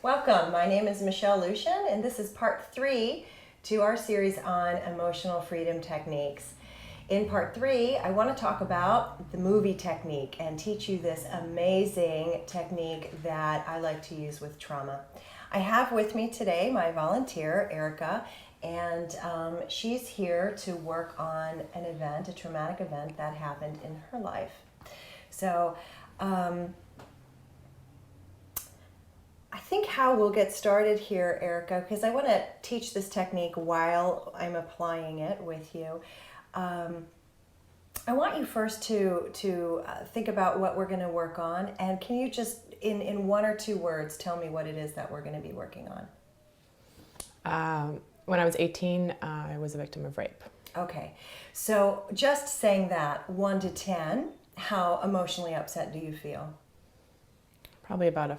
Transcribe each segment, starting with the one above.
Welcome. My name is Michelle Lucian, and this is part 3 to our series on emotional freedom techniques. In part 3, I want to talk about the movie technique and teach you this amazing technique that I like to use with trauma. I have with me today my volunteer, Erica, and she's here to work on an event, a traumatic event that happened in her life. So, I think how we'll get started here, Erica, because I want to teach this technique while I'm applying it with you. I want you first to think about what we're going to work on, and can you just, in 1 or 2 words, tell me what it is that we're going to be working on? When I was 18, I was a victim of rape. Okay, so just saying that, 1 to 10, how emotionally upset do you feel? Probably about a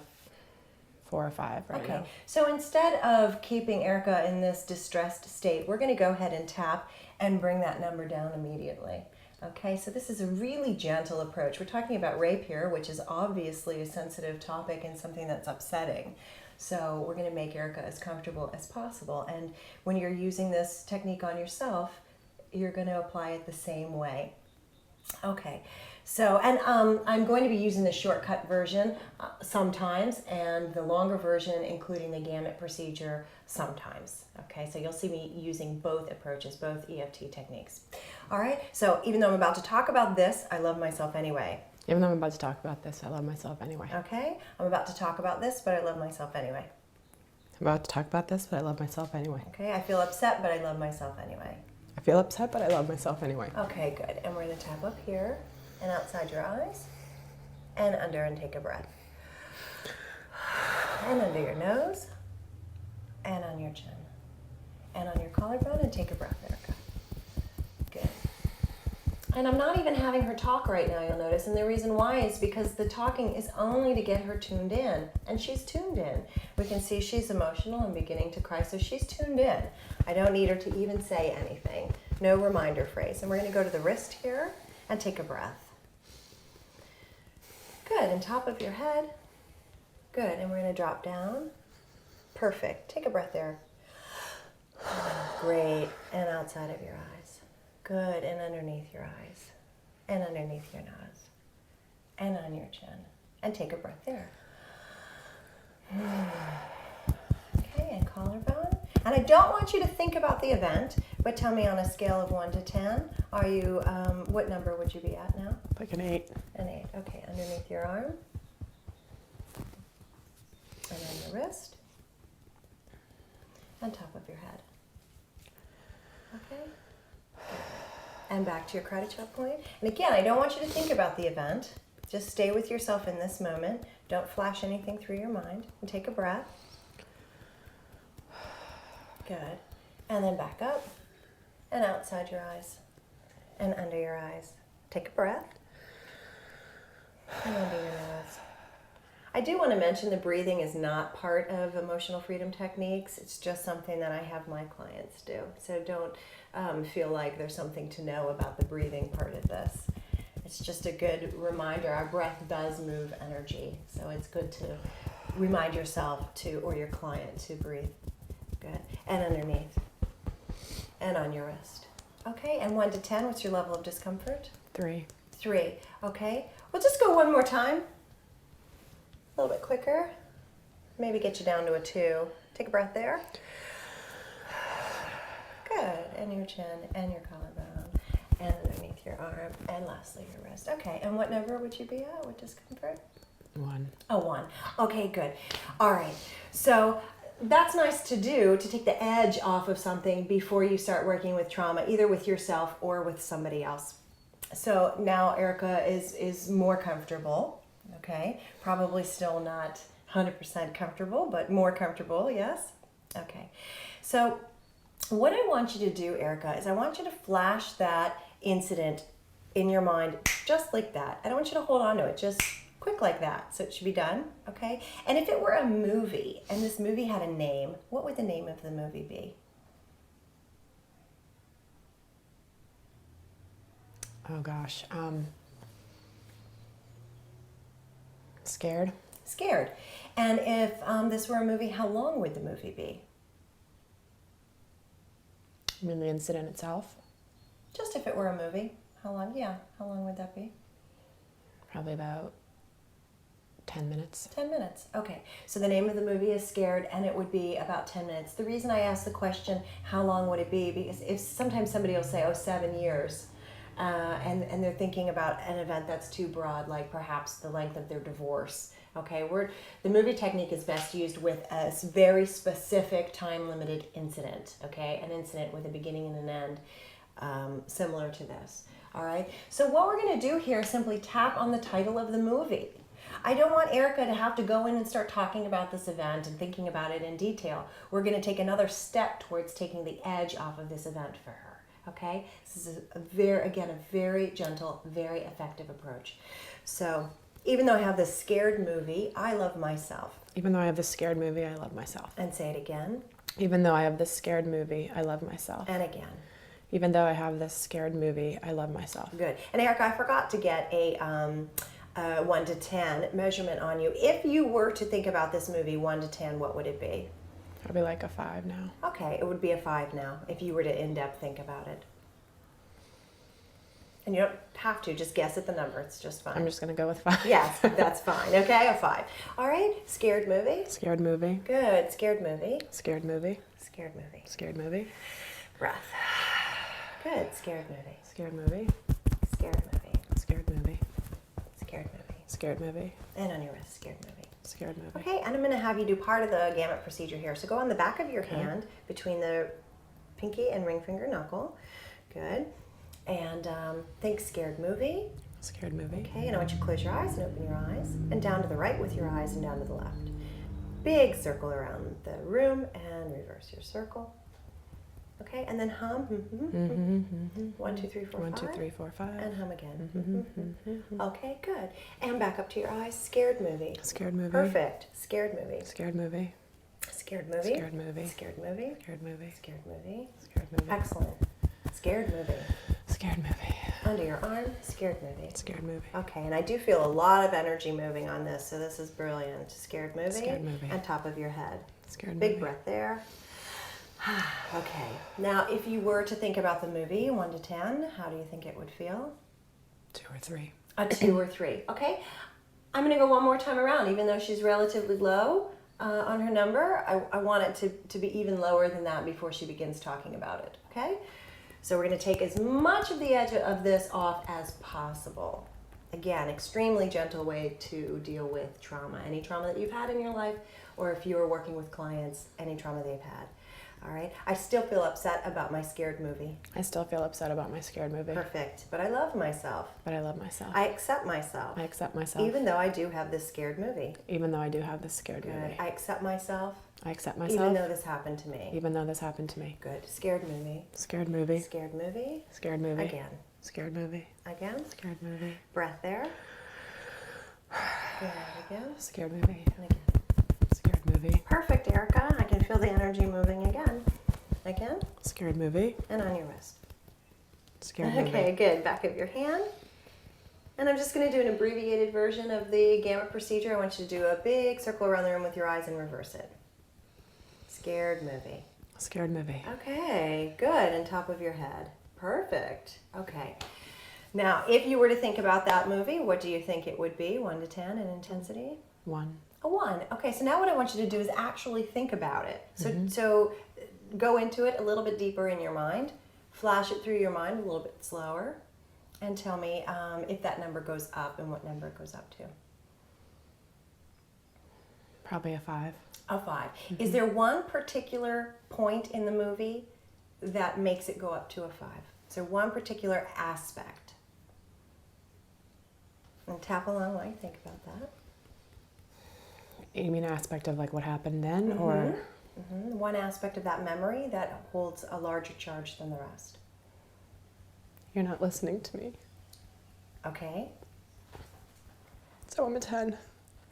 4 or 5 right now. So instead of keeping Erica in this distressed state, we're going to go ahead and tap and bring that number down immediately. Okay, so this is a really gentle approach. We're talking about rape here, which is obviously a sensitive topic and something that's upsetting. So we're going to make Erica as comfortable as possible. And when you're using this technique on yourself, you're going to apply it the same way. Okay, so, and I'm going to be using the shortcut version sometimes, and the longer version, including the gamut procedure, sometimes. Okay, so you'll see me using both approaches, both EFT techniques. All right, so even though I'm about to talk about this, I love myself anyway. Even though I'm about to talk about this, I love myself anyway. Okay, I'm about to talk about this, but I love myself anyway. I'm about to talk about this, but I love myself anyway. Okay, I feel upset, but I love myself anyway. I feel upset, but I love myself anyway. Okay, good. And we're going to tap up here and outside your eyes and under, and take a breath. And under your nose and on your chin and on your collarbone, and take a breath, Erica. Good. And I'm not even having her talk right now, you'll notice. And the reason why is because the talking is only to get her tuned in. And she's tuned in. We can see she's emotional and beginning to cry, so she's tuned in. I don't need her to even say anything. No reminder phrase. And we're going to go to the wrist here and take a breath. Good. And top of your head. Good. And we're going to drop down. Perfect. Take a breath there. Great. And outside of your eyes. Good. And underneath your eyes. And underneath your nose. And on your chin. And take a breath there. Okay. And collarbone. And I don't want you to think about the event, but tell me on a scale of 1 to 10, are you, what number would you be at now? Like an 8. An 8. Okay. Underneath your arm. And on your wrist. On top of your head. Okay. And back to your karate chop point. And again, I don't want you to think about the event. Just stay with yourself in this moment. Don't flash anything through your mind. And take a breath. Good. And then back up. And outside your eyes. And under your eyes. Take a breath. And under your nose. I do want to mention the breathing is not part of emotional freedom techniques. It's just something that I have my clients do. So don't feel like there's something to know about the breathing part of this. It's just a good reminder. Our breath does move energy. So it's good to remind yourself to, or your client, to breathe. Good. And underneath. And on your wrist. Okay. And 1 to 10, what's your level of discomfort? 3. 3. Okay. We'll just go one more time. A little bit quicker. Maybe get you down to a 2. Take a breath there. Good. And your chin and your collarbone and underneath your arm and lastly your wrist. Okay. And what number would you be at? What discomfort? 1. Oh, 1. Okay, good. All right. So that's nice to do, to take the edge off of something before you start working with trauma, either with yourself or with somebody else. So now Erica is more comfortable. Okay, probably still not 100% comfortable, but more comfortable, yes? Okay, so what I want you to do, Erica, is I want you to flash that incident in your mind just like that. I don't want you to hold on to it, just quick like that. So it should be done, okay? And if it were a movie, and this movie had a name, what would the name of the movie be? Oh gosh. Scared? Scared. And if this were a movie, how long would the movie be? You mean the incident itself? Just if it were a movie. How long? Yeah, how long would that be? Probably about 10 minutes. 10 minutes. Okay. So the name of the movie is Scared, and it would be about 10 minutes. The reason I asked the question, how long would it be? Because if sometimes somebody will say, 7 years, and they're thinking about an event that's too broad, like perhaps the length of their divorce. Okay, the movie technique is best used with a very specific time-limited incident. Okay, an incident with a beginning and an end, similar to this. All right. So what we're going to do here is simply tap on the title of the movie. I don't want Erica to have to go in and start talking about this event and thinking about it in detail. We're going to take another step towards taking the edge off of this event for her. Okay, this is a very gentle, very effective approach. So even though I have this scared movie, I love myself. Even though I have this scared movie, I love myself. And say it again. Even though I have this scared movie, I love myself. And again. Even though I have this scared movie, I love myself. Good. And Erica, I forgot to get a 1 to 10 measurement on you. If you were to think about this movie 1 to 10, what would it be? Probably like a 5 now. Okay, it would be a 5 now if you were to in-depth think about it. And you don't have to, just guess at the number. It's just fine. I'm just going to go with 5. Yes, that's fine. Okay, a 5. All right, scared movie. Scared movie. Good, scared movie. Scared movie. Scared movie. Scared movie. Breath. Good, scared movie. Scared movie. Scared movie. Scared movie. Scared movie. Scared movie. And on your wrist, scared movie. Scared movie. Okay, and I'm going to have you do part of the gamut procedure here. So go on the back of your hand between the pinky and ring finger knuckle. Good. And think scared movie. Scared movie. Okay, and I want you to close your eyes and open your eyes. And down to the right with your eyes and down to the left. Big circle around the room and reverse your circle. Okay, and then hum. 1, 2, 3, 4, 5. 1, 2, 3, 4, 5. And hum again. Okay, good. And back up to your eyes. Scared movie. Scared movie. Perfect. Scared movie. Scared movie. Scared movie. Scared movie. Scared movie. Scared movie. Scared movie. Scared movie. Excellent. Scared movie. Scared movie. Under your arm. Scared movie. Scared movie. Okay, and I do feel a lot of energy moving on this, so this is brilliant. Scared movie. Scared movie. And top of your head. Scared movie. Big breath there. Okay, now if you were to think about the movie 1 to 10, how do you think it would feel? 2 or 3. A 2 or 3. Okay, I'm going to go one more time around. Even though she's relatively low on her number, I want it to be even lower than that before she begins talking about it. Okay, so we're going to take as much of the edge of this off as possible. Again, extremely gentle way to deal with trauma. Any trauma that you've had in your life, or if you are working with clients, any trauma they've had. All right. I still feel upset about my scared movie. I still feel upset about my scared movie. Perfect. But I love myself. But I love myself. I accept myself. I accept myself. Even though I do have this scared movie. Even though I do have this scared Good. movie. I accept myself. I accept myself. Even though this happened to me. Even though this happened to me. Good. Scared movie. Scared movie. Scared movie. Scared movie. Again. Scared movie. Again. Scared movie. Breath there. Good. Again. Scared movie. And again. Scared movie. Perfect, Erica. I can feel the energy moving again. Again. Scared movie. And on your wrist. Scared movie. Okay, good. Back of your hand. And I'm just going to do an abbreviated version of the gamut procedure. I want you to do a big circle around the room with your eyes and reverse it. Scared movie. Scared movie. Okay, good. And top of your head. Perfect. Okay. Now, if you were to think about that movie, what do you think it would be? 1 to 10 in intensity? 1. A 1. Okay, so now what I want you to do is actually think about it. So go into it a little bit deeper in your mind. Flash it through your mind a little bit slower. And tell me if that number goes up and what number it goes up to. Probably a 5. A 5. Is there one particular point in the movie that makes it go up to a 5? Is there one particular aspect? And tap along while you think about that. You mean aspect of like what happened then, or? One aspect of that memory that holds a larger charge than the rest. You're not listening to me. Okay. So I'm a 10.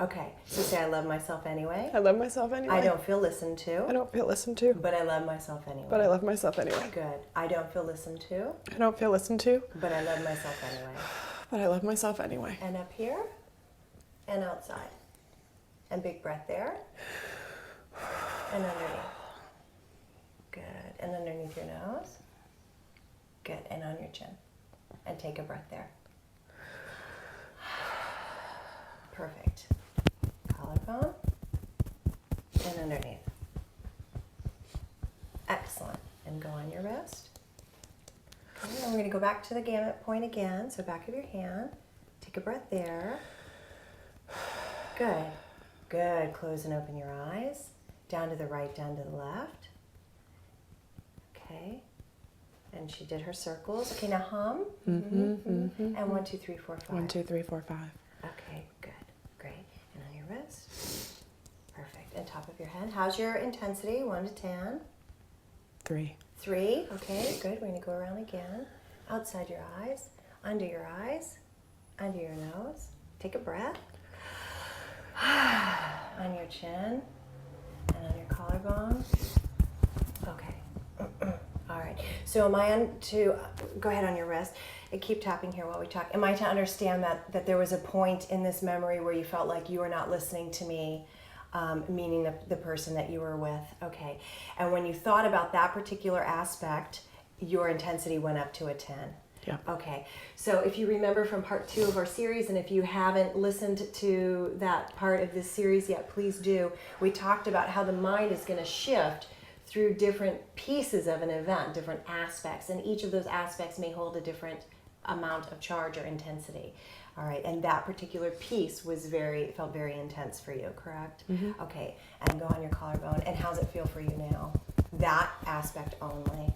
Okay. So say I love myself anyway. I love myself anyway. I don't feel listened to. I don't feel listened to. But I love myself anyway. But I love myself anyway. Good. I don't feel listened to. I don't feel listened to. But I love myself anyway. But I love myself anyway. And up here and outside. And big breath there. And underneath. Good. And underneath your nose. Good. And on your chin. And take a breath there. Perfect. Collarbone. And underneath. Excellent. And go on your wrist. Okay, and we're going to go back to the gamut point again. So back of your hand. Take a breath there. Good. Good. Close and open your eyes. Down to the right, down to the left. Okay. And she did her circles. Okay, now hum. And 1, 2, 3, 4, 5. 1, 2, 3, 4, 5. Okay, good. Great. And on your wrist. Perfect. And top of your head. How's your intensity? 1 to 10. 3. 3. Okay, good. We're going to go around again. Outside your eyes. Under your eyes. Under your nose. Take a breath. On your chin. And on your collarbone. Okay. All right. So am I on to, go ahead on your wrist and keep tapping here while we talk. Am I to understand that there was a point in this memory where you felt like you were not listening to me, meaning the person that you were with? Okay. And when you thought about that particular aspect, your intensity went up to a 10. Yeah. Okay. So if you remember from part 2 of our series, and if you haven't listened to that part of this series yet, please do. We talked about how the mind is going to shift through different pieces of an event, different aspects, and each of those aspects may hold a different amount of charge or intensity. All right, and that particular piece was felt very intense for you, correct? Mm-hmm. Okay, and go on your collarbone. And how's it feel for you now? That aspect only.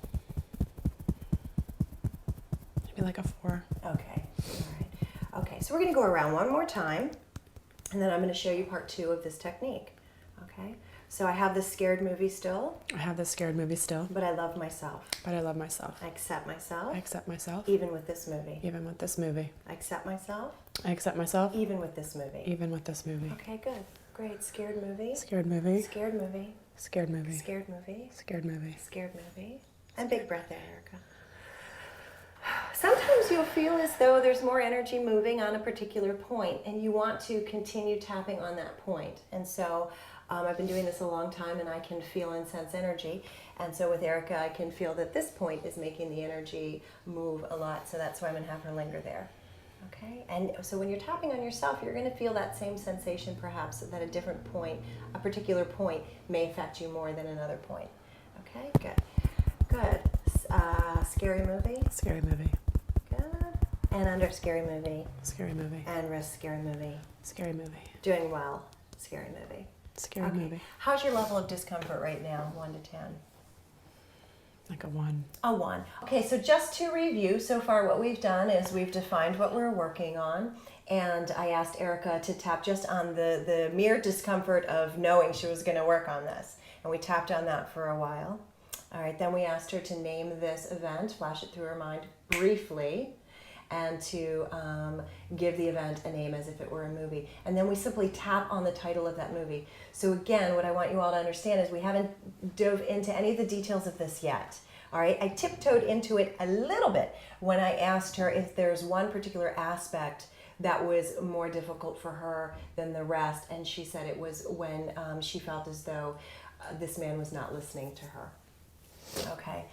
Maybe like a 4. Okay, all right. Okay, so we're going to go around one more time, and then I'm going to show you part 2 of this technique. Okay, so I have this scared movie still. I have this scared movie still. But I love myself. But I love myself. I accept myself. I accept myself. Even with this movie. Even with this movie. I accept myself. I accept myself. Even with this movie. Even with this movie. Okay, good. Great. Scared movie. Scared movie. Scared movie. Scared movie. Scared movie. Scared movie. Scared movie. And big breath there, Erica. Sometimes you'll feel as though there's more energy moving on a particular point, and you want to continue tapping on that point. And so I've been doing this a long time, and I can feel and sense energy. And so with Erica, I can feel that this point is making the energy move a lot. So that's why I'm going to have her linger there. Okay? And so when you're tapping on yourself, you're going to feel that same sensation, perhaps, that a different point, a particular point, may affect you more than another point. Okay? Good. Good. Scary movie. Scary movie. Good. And under scary movie. Scary movie. And wrist scary movie. Scary movie. Doing well. Scary movie. Scary movie. How's your level of discomfort right now, 1 to 10? Like a 1. A 1. Okay, so just to review, so far what we've done is we've defined what we're working on, and I asked Erica to tap just on the mere discomfort of knowing she was going to work on this, and we tapped on that for a while. All right, then we asked her to name this event, flash it through her mind briefly, and to give the event a name as if it were a movie. And then we simply tap on the title of that movie. So again, what I want you all to understand is we haven't dove into any of the details of this yet. All right, I tiptoed into it a little bit when I asked her if there's one particular aspect that was more difficult for her than the rest, and she said it was when she felt as though this man was not listening to her. Okay,